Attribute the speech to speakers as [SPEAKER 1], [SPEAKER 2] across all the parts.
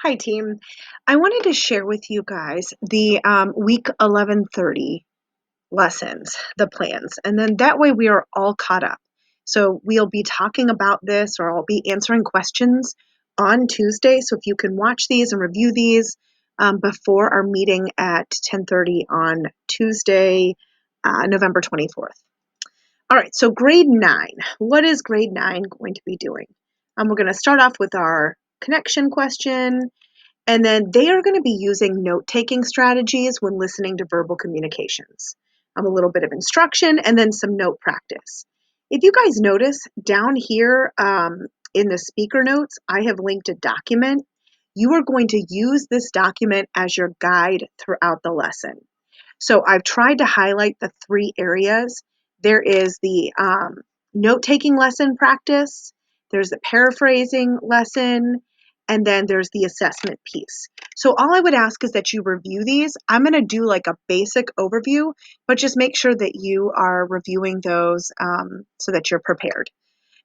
[SPEAKER 1] Hi, team. I wanted to share with you guys the week 11:30 lessons, the plans, and then that way we are all caught up. So we'll be talking about this, or I'll be answering questions on Tuesday. So if you can watch these and review these before our meeting at 10:30 on Tuesday, November 24th. All right, so grade 9. What is grade 9 going to be doing? We're going to start off with our connection question. And then they are going to be using note-taking strategies when listening to verbal communications. A little bit of instruction and then some note practice. If you guys notice down here in the speaker notes, I have linked a document. You are going to use this document as your guide throughout the lesson. So I've tried to highlight the three areas. There is the note-taking lesson practice, there's the paraphrasing lesson, and then there's the assessment piece. So all I would ask is that you review these. I'm going to do like a basic overview, but just make sure that you are reviewing those so that you're prepared.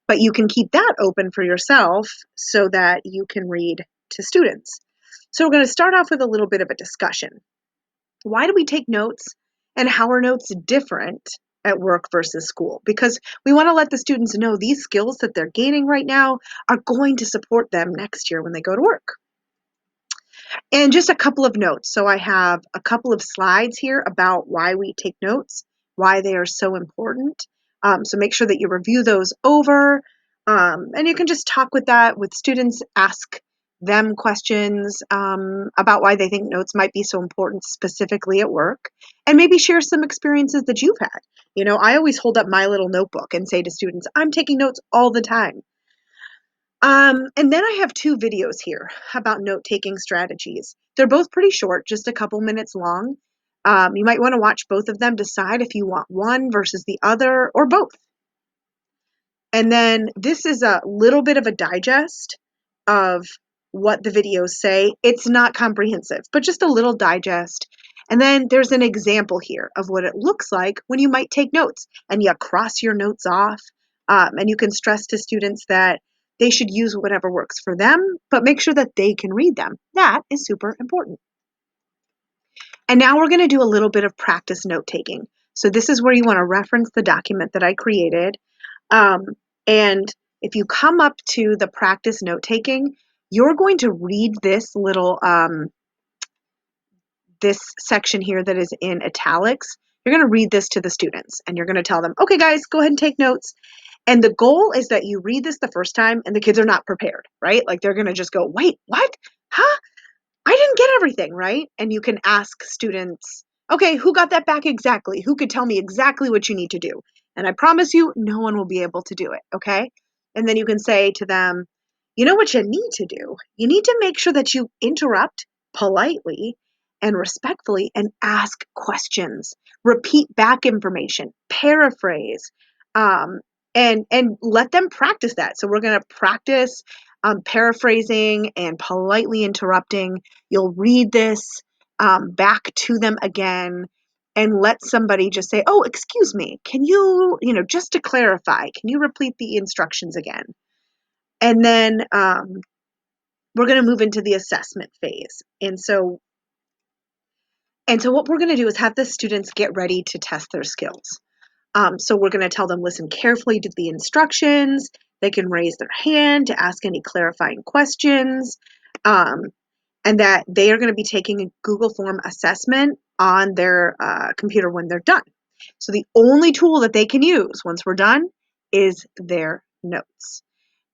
[SPEAKER 1] But you can keep that open for yourself so that you can read to students. So we're going to start off with a little bit of a discussion. Why do we take notes, and how are notes different at work versus school? Because we want to let the students know these skills that they're gaining right now are going to support them next year when they go to work. And just a couple of notes. So I have a couple of slides here about why we take notes, why they are so important. So make sure that you review those over, and you can just talk with that with students, ask them questions about why they think notes might be so important specifically at work, and maybe share some experiences that you've had. You know, I always hold up my little notebook and say to students, I'm taking notes all the time. And then I have two videos here about note-taking strategies. They're both pretty short, just a couple minutes long. You might want to watch both of them, decide if you want one versus the other or both. And then this is a little bit of a digest of what the videos say. It's not comprehensive, but just a little digest. And then there's an example here of what it looks like when you might take notes and you cross your notes off. And you can stress to students that they should use whatever works for them, but make sure that they can read them. That is super important. And now we're going to do a little bit of practice note taking. So this is where you want to reference the document that I created. And if you come up to the practice note taking, you're going to read this little, this section here that is in italics. You're going to read this to the students and you're going to tell them, okay, guys, go ahead and take notes. And the goal is that you read this the first time and the kids are not prepared, right? Like they're going to just go, wait, what? Huh? I didn't get everything, right? And you can ask students, okay, who got that back exactly? Who could tell me exactly what you need to do? And I promise you, no one will be able to do it, okay? And then you can say to them, you know what you need to do? You need to make sure that you interrupt politely and respectfully and ask questions, repeat back information, paraphrase, um, and let them practice that. So we're going to practice paraphrasing and politely interrupting. You'll read this back to them again and let somebody just say, oh, excuse me, can you, just to clarify, can you repeat the instructions again? And then we're going to move into the assessment phase. And so what we're going to do is have the students get ready to test their skills. So we're going to tell them, listen carefully to the instructions. They can raise their hand to ask any clarifying questions. And that they are going to be taking a Google form assessment on their computer when they're done. So the only tool that they can use once we're done is their notes.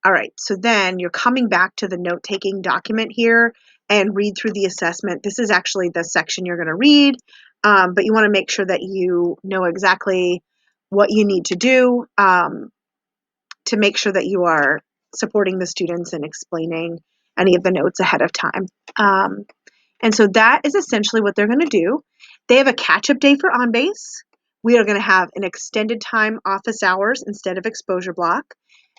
[SPEAKER 1] All right, so then you're coming back to the note-taking document here and read through the assessment. This is actually the section you're going to read, but you want to make sure that you know exactly what you need to do to make sure that you are supporting the students and explaining any of the notes ahead of time. And so that is essentially what they're going to do. They have a catch-up day for on-base. We are going to have an extended time office hours instead of exposure block.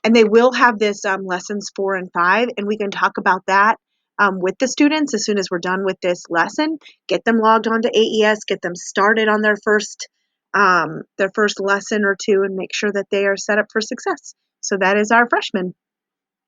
[SPEAKER 1] And they will have this lessons 4 and 5, and we can talk about that with the students as soon as we're done with this lesson. Get them logged onto AES, get them started on their first lesson or two, and make sure that they are set up for success. So that is our freshmen.